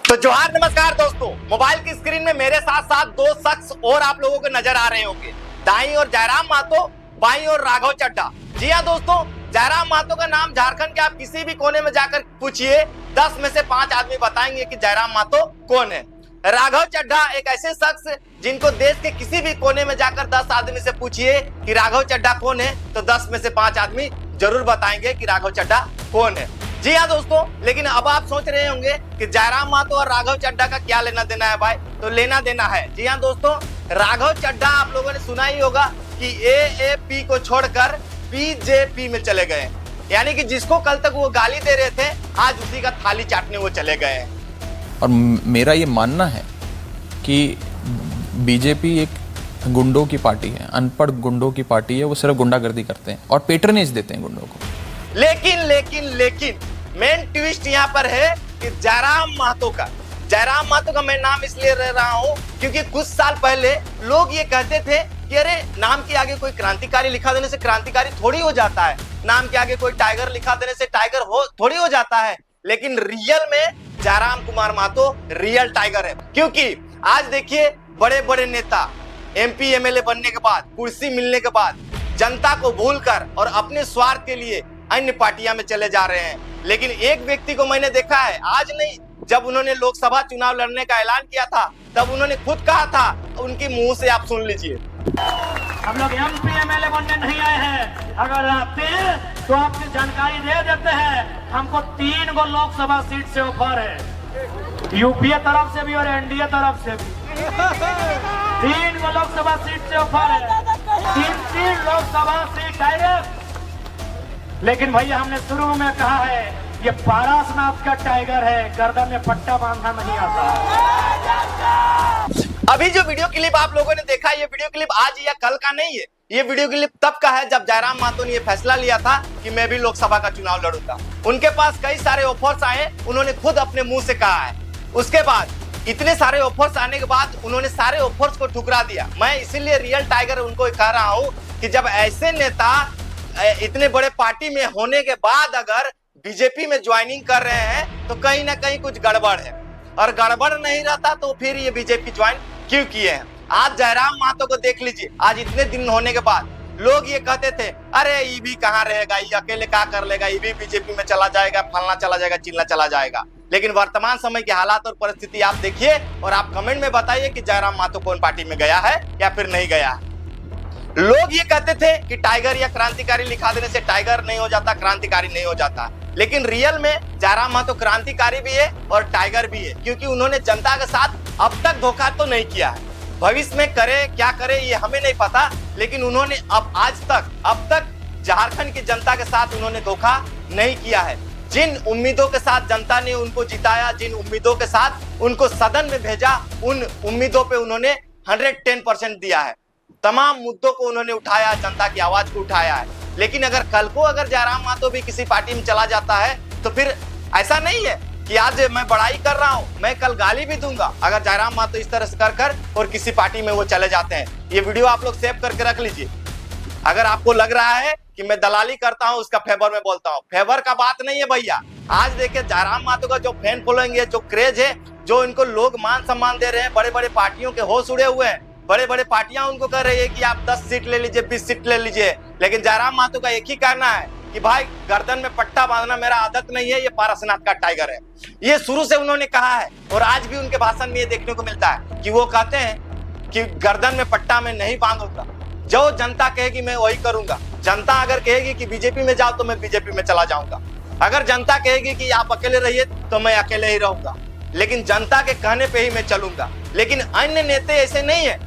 तो जोहार नमस्कार दोस्तों, मोबाइल की स्क्रीन में मेरे साथ साथ दो शख्स और आप लोगों को नजर आ रहे होंगे। दाईं ओर जयराम महतो, बाईं ओर राघव चड्ढा। जी हाँ दोस्तों, जयराम महतो का नाम झारखंड के आप किसी भी कोने में जाकर पूछिए, 10 में से 5 आदमी बताएंगे कि जयराम महतो कौन है। राघव चड्ढा एक ऐसे शख्स जिनको देश के किसी भी कोने में जाकर 10 आदमी से पूछिए कि राघव चड्ढा कौन है, तो 10 में से 5 आदमी जरूर बताएंगे कि राघव चड्ढा कौन है। जी हाँ दोस्तों, लेकिन अब आप सोच रहे होंगे कि जयराम महतो और राघव चड्ढा का क्या लेना देना है भाई। तो लेना देना है। जी हाँ दोस्तों, राघव चड्ढा आप लोगों ने सुना ही होगा कि एएपी को छोड़कर बीजेपी में चले गए, यानी कि जिसको कल तक वो गाली दे रहे थे, आज उसी का थाली चाटने वो चले गए। और मेरा ये मानना है कि बीजेपी एक गुंडों की पार्टी है, अनपढ़ गुंडों की पार्टी है। वो सिर्फ गुंडागर्दी करते हैं और पेट्रनेज देते हैं गुंडों को। लेकिन मेन ट्विस्ट यहाँ पर है कि जयराम महतो का मैं नाम इसलिए ले रहा हूँ क्योंकि कुछ साल पहले लोग ये कहते थे कि अरे नाम के आगे कोई क्रांतिकारी लिखा देने से क्रांतिकारी थोड़ी हो जाता है, नाम के आगे कोई टाइगर लिखा देने से टाइगर थोड़ी हो जाता है। लेकिन रियल में जयराम कुमार महतो रियल टाइगर है, क्योंकि आज देखिए बड़े बड़े नेता एमपी एमएलए बनने के बाद, कुर्सी मिलने के बाद जनता को भूलकर और अपने स्वार्थ के लिए अन्य पार्टियां में चले जा रहे हैं। लेकिन एक व्यक्ति को मैंने देखा है, आज नहीं, जब उन्होंने लोकसभा चुनाव लड़ने का ऐलान किया था तब उन्होंने खुद कहा था, उनके मुंह से आप सुन लीजिए। हम लोग एमपी एमएलए बनने नहीं आए हैं, अगर आते हैं तो आपकी जानकारी दे देते हैं। हमको 3 गो लोकसभा सीट से ऑफर है, यूपीए तरफ से भी और एनडीए तरफ से भी। 3 गो लोकसभा सीट से ऑफर है, 3 लोकसभा सीट डायरेक्ट। लेकिन भैया हमने शुरू में कहा है, ये पारसनाथ का टाइगर है, गर्दन में पट्टा बांधना नहीं आता। अभी जो वीडियो क्लिप आप लोगों ने देखा, ये वीडियो क्लिप आज या कल का नहीं है। ये वीडियो क्लिप तब का है जब जयराम महतो ने ये फैसला लिया था कि मैं भी लोकसभा का चुनाव लड़ूंगा। उनके पास कई सारे ऑफर्स आए, उन्होंने खुद अपने मुंह से कहा है। उसके बाद इतने सारे ऑफर्स आने के बाद उन्होंने सारे ऑफर्स को ठुकरा दिया। मैं इसीलिए रियल टाइगर उनको कह रहा हूँ कि जब ऐसे नेता इतने बड़े पार्टी में होने के बाद अगर बीजेपी में ज्वाइनिंग कर रहे हैं तो कहीं ना कहीं कुछ गड़बड़ है, और गड़बड़ नहीं रहता तो फिर ये बीजेपी ज्वाइन क्यों किए हैं। आज जयराम महतो को देख लीजिए, आज इतने दिन होने के बाद लोग ये कहते थे अरे ये भी कहाँ रहेगा, ये अकेले क्या कर लेगा, ये भी बीजेपी में चला जाएगा, फलना चला जाएगा, चिल्ला चला जाएगा। लेकिन वर्तमान समय के हालात और परिस्थिति आप देखिए और आप कमेंट में बताइए कि जयराम महतो कौन पार्टी में गया है या फिर नहीं गया है। लोग ये कहते थे कि टाइगर या क्रांतिकारी लिखा देने से टाइगर नहीं हो जाता, क्रांतिकारी नहीं हो जाता। लेकिन रियल में जयराम महतो क्रांतिकारी भी है और टाइगर भी है, क्योंकि उन्होंने जनता के साथ अब तक धोखा तो नहीं किया है। भविष्य में करे क्या करे ये हमें नहीं पता, लेकिन उन्होंने अब तक झारखंड की जनता के साथ उन्होंने धोखा नहीं किया है। जिन उम्मीदों के साथ जनता ने उनको जिताया, जिन उम्मीदों के साथ उनको सदन में भेजा, उन उम्मीदों पे उन्होंने 110% दिया है। तमाम मुद्दों को उन्होंने उठाया, जनता की आवाज को उठाया है। लेकिन अगर कल को अगर जयराम महतो भी किसी पार्टी में चला जाता है तो फिर ऐसा नहीं है कि आज मैं बड़ाई कर रहा हूं, मैं कल गाली भी दूंगा अगर जयराम महतो इस तरह से कर और किसी पार्टी में वो चले जाते हैं। ये वीडियो आप लोग सेव करके रख लीजिए। अगर आपको लग रहा है कि मैं दलाली करता हूं, उसका फेवर में बोलता हूं, फेवर का बात नहीं है भैया। आज देखिए जयराम महतो का जो फैन फॉलोइंग है, जो क्रेज है, जो इनको लोग मान सम्मान दे रहे हैं, बड़े बड़े पार्टियों के होश उड़े हुए हैं, बड़े बड़े पार्टियां उनको कर रही है कि आप 10 सीट ले लीजिए, 20 सीट ले लीजिए। लेकिन जयराम महतो का एक ही कहना है कि भाई गर्दन में पट्टा बांधना मेरा आदत नहीं है, ये पारसनाथ का टाइगर है। ये शुरू से उन्होंने कहा है और आज भी उनके भाषण में ये देखने को मिलता है कि वो कहते हैं कि गर्दन में पट्टा मैं नहीं बांधूंगा, जो जनता कहेगी मैं वही करूंगा। जनता अगर कहेगी कि बीजेपी में जाओ तो मैं बीजेपी में चला जाऊंगा, अगर जनता कहेगी कि आप अकेले रहिए तो मैं अकेले ही रहूंगा, लेकिन जनता के कहने पे ही मैं चलूंगा। लेकिन अन्य नेता ऐसे नहीं है,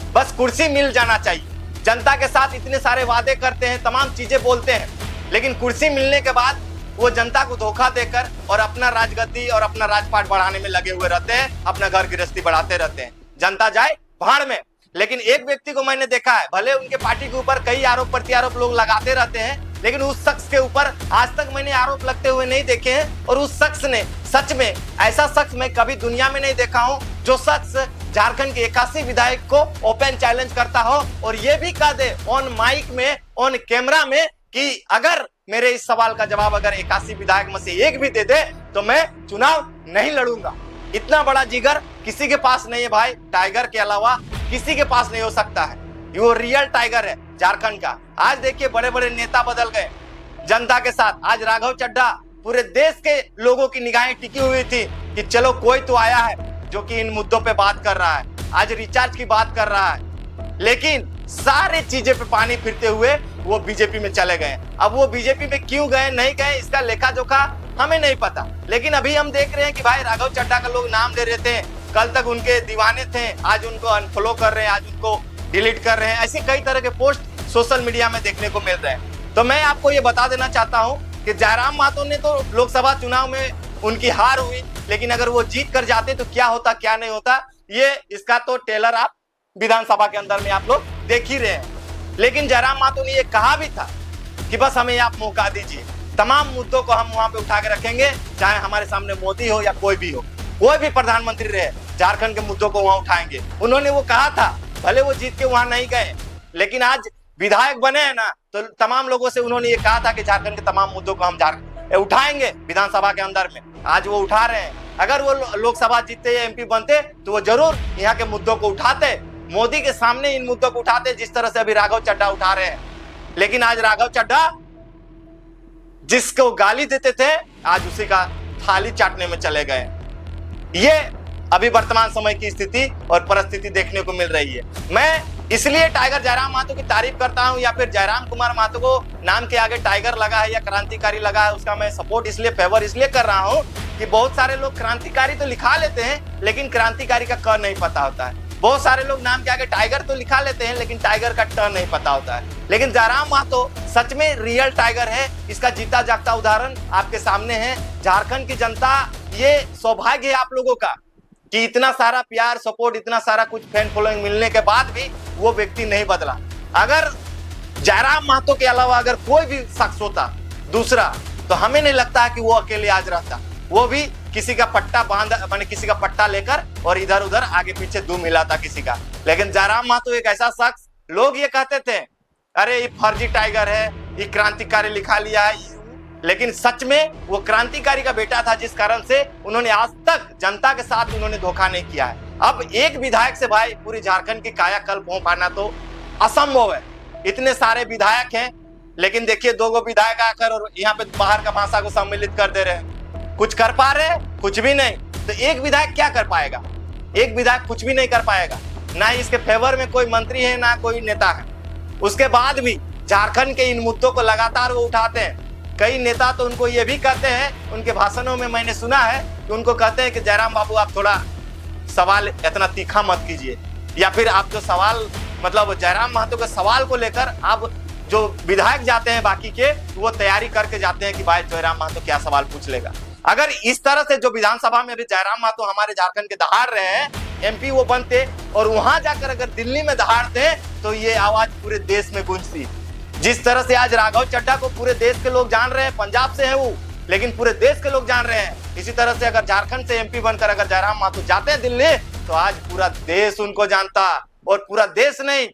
बस कुर्सी मिल जाना चाहिए। जनता के साथ इतने सारे वादे करते हैं, तमाम चीजें बोलते हैं, लेकिन कुर्सी मिलने के बाद वो जनता को धोखा देकर और अपना राजगद्दी और अपना राजपाट बढ़ाने में लगे हुए रहते हैं, अपना घर गृहस्थी बढ़ाते रहते हैं। जनता जाए भाड़ में। लेकिन एक व्यक्ति को मैंने देखा है, भले उनके पार्टी के ऊपर कई आरोप प्रत्यारोप लोग लगाते रहते हैं, लेकिन उस शख्स के ऊपर आज तक मैंने आरोप लगते हुए नहीं देखे हैं। और उस शख्स ने सच में, ऐसा शख्स मैं कभी दुनिया में नहीं देखा हूं जो शख्स झारखंड के 81 विधायक को ओपन चैलेंज करता हो और ये भी कह दे ऑन माइक में, ऑन कैमरा में कि अगर मेरे इस सवाल का जवाब अगर 81 विधायक में से एक भी दे दे तो मैं चुनाव नहीं लड़ूंगा। इतना बड़ा जिगर किसी के पास नहीं है भाई, टाइगर के अलावा किसी के पास नहीं हो सकता है। ये वो रियल टाइगर है झारखंड का। आज देखिए बड़े बड़े नेता बदल गए जनता के साथ। आज राघव चड्ढा पूरे देश के लोगों की निगाहें टिकी हुई थी कि चलो कोई तो आया है जो कि इन मुद्दों पे बात कर रहा है, आज रिचार्ज की बात कर रहा है, लेकिन सारी चीजें पे पानी फिरते हुए वो बीजेपी में चले गए। अब वो बीजेपी में क्यों गए नहीं गए इसका लेखा जोखा हमें नहीं पता, लेकिन अभी हम देख रहे हैं कि भाई राघव चड्ढा का लोग नाम ले रहे थे, कल तक उनके दीवाने थे, आज उनको अनफॉलो कर रहे हैं, आज उनको डिलीट कर रहे हैं। ऐसे कई तरह के पोस्ट सोशल मीडिया में देखने को मिल रहे हैं। तो मैं आपको ये बता देना चाहता हूँ कि जयराम महतो ने तो लोकसभा चुनाव में उनकी हार हुई, लेकिन अगर वो जीत कर जाते तो क्या होता क्या नहीं होता, ये इसका तो टेलर आप विधानसभा के अंदर में आप लोग देख ही रहे हैं। लेकिन जयराम महतो ने ये कहा भी था कि बस हमें आप मौका दीजिए, तमाम मुद्दों को हम वहां पे उठा के रखेंगे, चाहे हमारे सामने मोदी हो या कोई भी हो, कोई भी प्रधानमंत्री रहे, झारखंड के मुद्दों को वहां उठाएंगे। उन्होंने वो कहा था, भले वो जीत के वहां नहीं गए, लेकिन आज विधायक बने हैं ना, तो तमाम लोगों से उन्होंने ये कहा था कि झारखंड के तमाम मुद्दों को हम उठाएंगे विधानसभा के अंदर में। आज वो उठा रहे हैं। अगर वो लोकसभा जीतते या एमपी बनते तो वो जरूर यहाँ के मुद्दों को उठाते, मोदी के सामने इन मुद्दों को उठाते जिस तरह से अभी राघव चड्ढा उठा रहे हैं। लेकिन आज राघव चड्ढा जिसको गाली देते थे आज उसी का थाली चाटने में चले गए। ये अभी वर्तमान समय की स्थिति और परिस्थिति देखने को मिल रही है। मैं इसलिए टाइगर जयराम महतो की तारीफ करता हूं, या फिर जयराम कुमार महतो को नाम के आगे टाइगर लगा है या क्रांतिकारी लगा है, उसका मैं सपोर्ट इसलिए फेवर इसलिए कर रहा हूं कि बहुत सारे लोग क्रांतिकारी तो लिखा लेते हैं लेकिन क्रांतिकारी का क नहीं पता होता है। बहुत सारे लोग नाम के आगे टाइगर तो लिखा लेते हैं लेकिन टाइगर का ट नहीं पता होता है। लेकिन जयराम महतो सच में रियल टाइगर है, इसका जीता जागता उदाहरण आपके सामने है। झारखंड की जनता, ये सौभाग्य है आप लोगों का कि इतना सारा प्यार सपोर्ट, इतना सारा कुछ फैन फॉलोइंग मिलने के बाद भी वो व्यक्ति नहीं बदला। अगर जयराम महतो के अलावा अगर कोई भी शख्स होता दूसरा, तो हमें नहीं लगता कि वो अकेले आज रहता, वो भी किसी का पट्टा बांध माने किसी का पट्टा लेकर और इधर उधर आगे पीछे धूम मिलाता किसी का। लेकिन जयराम महतो एक ऐसा शख्स, लोग ये कहते थे अरे ये फर्जी टाइगर है, ये क्रांतिकारी लिखा लिया है, लेकिन सच में वो क्रांतिकारी का बेटा था, जिस कारण से उन्होंने आज तक जनता के साथ उन्होंने धोखा नहीं किया है। अब एक विधायक से भाई पूरी झारखंड की कायाकल्प हो पाना तो असंभव है। इतने सारे विधायक हैं, लेकिन देखिए दो विधायक आकर और यहाँ पे बाहर का भाषा को सम्मिलित कर दे रहे हैं। कुछ कर पा रहे हैं? कुछ भी नहीं। तो एक विधायक क्या कर पाएगा? एक विधायक कुछ भी नहीं कर पाएगा। ना ही इसके फेवर में कोई मंत्री है ना कोई नेता है। उसके बाद भी झारखंड के इन मुद्दों को लगातार वो उठाते हैं। कई नेता तो उनको ये भी कहते हैं, उनके भाषणों में मैंने सुना है कि उनको कहते हैं कि जयराम बाबू आप थोड़ा सवाल इतना तीखा मत कीजिए, या फिर आप जो सवाल मतलब जयराम महतो के सवाल को लेकर आप जो विधायक जाते हैं बाकी के, वो तैयारी करके जाते हैं कि भाई जयराम महतो क्या सवाल पूछ लेगा। अगर इस तरह से जो विधानसभा में भी जयराम महतो हमारे झारखंड के दहाड़ रहे हैं, एमपी वो बनते और वहां जाकर अगर दिल्ली में दहाड़ते तो ये आवाज पूरे देश में गूंजती। जिस तरह से आज राघव चड्ढा को पूरे देश के लोग जान रहे हैं, पंजाब से है वो, लेकिन पूरे देश के लोग जान रहे हैं। इसी तरह से अगर झारखंड से एमपी बनकर अगर जयराम महतो जाते हैं दिल्ली, तो आज पूरा देश उनको जानता, और पूरा देश नहीं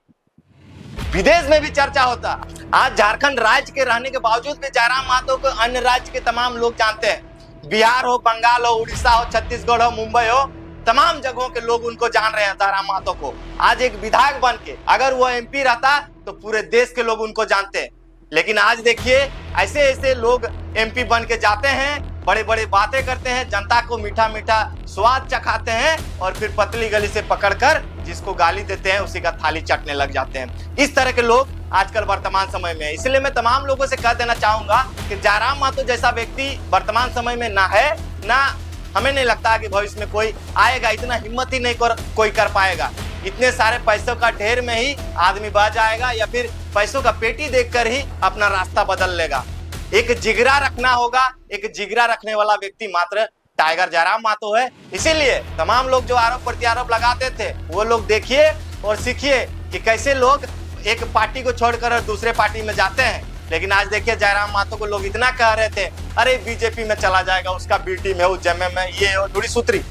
विदेश में भी चर्चा होता। आज झारखंड राज्य के रहने के बावजूद भी जयराम महतो को अन्य राज्य के तमाम लोग जानते हैं। बिहार हो, बंगाल हो, उड़ीसा हो, छत्तीसगढ़ हो, मुंबई हो, तमाम जगहों के लोग उनको जान रहे हैं जयराम महतो को। आज एक विधायक बन के अगर वो एमपी रहता तो पूरे देश के लोग उनको जानते हैं। लेकिन आज देखिए ऐसे ऐसे लोग एमपी बन के जाते हैं, बड़े बड़े बातें करते हैं, जनता को मीठा मीठा स्वाद चखाते हैं, और फिर पतली गली से पकड़कर जिसको गाली देते हैं उसी का थाली चाटने लग जाते हैं। इस तरह के लोग आजकल वर्तमान समय में, इसलिए मैं तमाम लोगों से कह देना चाहूंगा कि जयराम महतो जैसा व्यक्ति वर्तमान समय में ना है, ना हमें नहीं लगता कि भविष्य में कोई आएगा। इतना हिम्मत ही नहीं कोई कर पाएगा। इतने सारे पैसों का ढेर में ही आदमी बह जाएगा, या फिर पैसों का पेटी देखकर ही अपना रास्ता बदल लेगा। एक जिगरा रखना होगा, एक जिगरा रखने वाला व्यक्ति मात्र टाइगर जयराम महतो है। इसीलिए तमाम लोग जो आरोप प्रत्यारोप लगाते थे, वो लोग देखिए और सीखिए कि कैसे लोग एक पार्टी को छोड़कर दूसरे पार्टी में जाते हैं। लेकिन आज देखिए जयराम महतो को लोग इतना कह रहे थे अरे बीजेपी में चला जाएगा, उसका बी टीम है, जेएमएम में ये हो, थोड़ी सूत्री।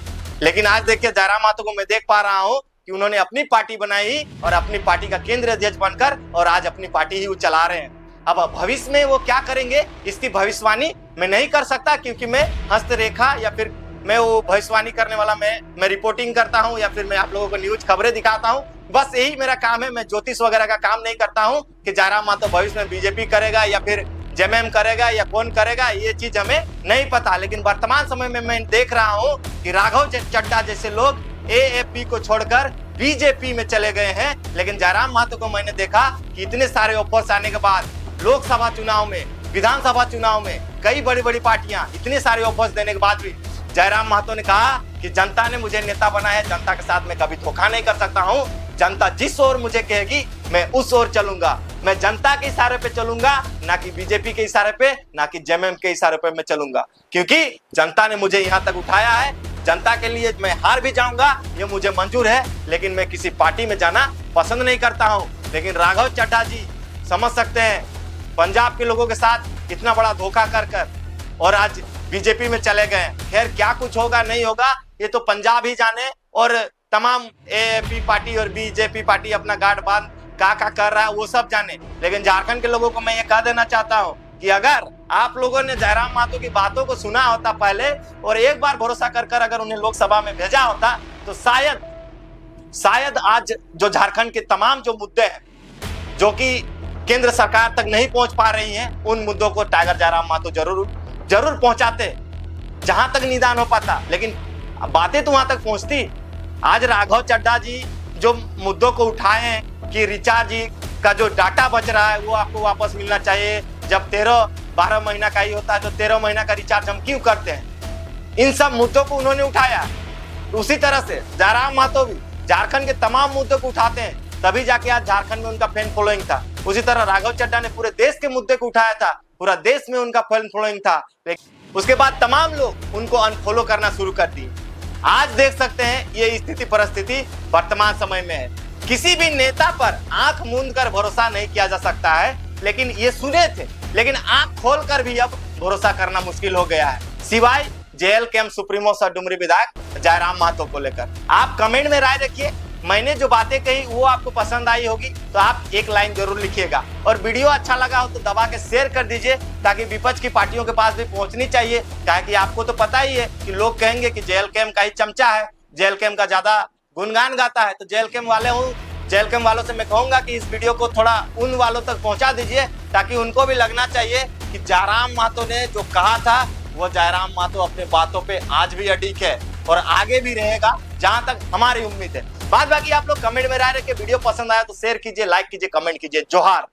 लेकिन आज देखिए जयराम महतो को मैं देख पा रहा हूँ कि उन्होंने अपनी पार्टी बनाई और अपनी पार्टी का केंद्रीय अध्यक्ष बनकर और आज अपनी पार्टी ही वो चला रहे हैं। अब भविष्य में वो क्या करेंगे इसकी भविष्यवाणी मैं नहीं कर सकता, क्योंकि मैं हस्तरेखा या फिर मैं वो भविष्यवाणी करने वाला, मैं रिपोर्टिंग करता हूँ या फिर मैं आप लोगों को न्यूज खबरें दिखाता हूँ। बस यही मेरा काम है। मैं ज्योतिष वगैरह का काम नहीं करता हूँ कि जयराम महतो भविष्य में बीजेपी करेगा या फिर जेएमएम करेगा या कौन करेगा, ये चीज हमें नहीं पता। लेकिन वर्तमान समय में मैं देख रहा हूँ कि राघव चड्ढा जैसे लोग एएपी को छोड़कर बीजेपी में चले गए हैं। लेकिन जयराम महतो को मैंने देखा कि इतने सारे ऑफर्स आने के बाद लोकसभा चुनाव में, विधानसभा चुनाव में कई बड़ी बड़ी पार्टियां इतने सारे ऑफर्स देने के बाद भी जयराम महतो ने कहा कि जनता ने मुझे नेता बनाया है, जनता के साथ मैं कभी धोखा नहीं कर सकता हूं। जनता जिस ओर मुझे कहेगी मैं उस ओर चलूंगा। मैं जनता के इशारे पे चलूंगा, ना कि बीजेपी के इशारे पे, ना कि जेएमएम के इशारे पे मैं चलूंगा। क्योंकि जनता ने मुझे यहाँ तक उठाया है। जनता के लिए मैं हार भी जाऊंगा, ये मुझे मंजूर है, लेकिन मैं किसी पार्टी में जाना पसंद नहीं करता हूँ। लेकिन राघव चड्ढा जी समझ सकते हैं, पंजाब के लोगों के साथ इतना बड़ा धोखा कर और आज बीजेपी में चले गए। खैर क्या कुछ होगा नहीं होगा ये तो पंजाब ही जाने, और तमाम एएपी पार्टी और बीजेपी पार्टी अपना गांठ बांध का कर रहा है वो सब जाने। लेकिन झारखंड के लोगों को मैं ये कह देना चाहता हूँ कि अगर आप लोगों ने जयराम महतो की बातों को सुना होता पहले और एक बार भरोसा कर अगर उन्हें लोकसभा में भेजा होता तो शायद आज जो झारखंड के तमाम जो मुद्दे हैं जो कि केंद्र सरकार तक नहीं पहुंच पा रही हैं, उन मुद्दों को टाइगर जयराम महतो जरूर पहुंचाते, जहां तक निदान हो पाता। लेकिन बातें तो वहां तक पहुंचती। आज राघव चड्ढा जी जो मुद्दों को उठाए हैं कि रिचार्ज का जो डाटा बच रहा है वो आपको वापस मिलना चाहिए, जब 13-12 महीना का ही होता है तो 13 महीना का रिचार्ज हम क्यों करते हैं, इन सब मुद्दों को उन्होंने उठाया। उसी तरह से जयराम महतो भी झारखंड के तमाम मुद्दों को उठाते हैं, तभी जाके आज झारखंड में उनका फैन फॉलोइंग था। उसी तरह राघव चड्ढा ने पूरे देश के मुद्दे को उठाया था, पूरा देश में उनका फैन फॉलोइंग था। लेकिन उसके बाद तमाम लोग उनको अनफॉलो करना शुरू कर दिए। आज देख सकते हैं ये स्थिति परिस्थिति वर्तमान समय में है। किसी भी नेता पर आंख मूंद कर भरोसा नहीं किया जा सकता है, लेकिन ये सुने थे, लेकिन आंख खोल कर भी अब भरोसा करना मुश्किल हो गया है, सिवाय जेएलकेएम सुप्रीमो सर डुमरी विधायक जयराम महतो को लेकर। आप कमेंट में राय रखिए। मैंने जो बातें कही वो आपको पसंद आई होगी तो आप एक लाइन जरूर लिखिएगा, और वीडियो अच्छा लगा हो तो दबा के शेयर कर दीजिए, ताकि विपक्ष की पार्टियों के पास भी पहुंचनी चाहिए। कि आपको तो पता ही है कि लोग कहेंगे कि जेएलकेएम का ही चमचा है, जेएलकेएम का ज्यादा गुणगान गाता है। तो जेएलकेएम वालों से मैं कहूंगा कि इस वीडियो को थोड़ा उन वालों तक पहुंचा दीजिए, ताकि उनको भी लगना चाहिए कि जयराम महतो ने जो कहा था वो जयराम महतो अपने बातों पे आज भी अडिग है और आगे भी रहेगा, जहां तक हमारी उम्मीद है। बाकी आप लोग कमेंट में राय रखिए। वीडियो पसंद आया तो शेयर कीजिए, लाइक कीजिए, कमेंट कीजिए। जोहार।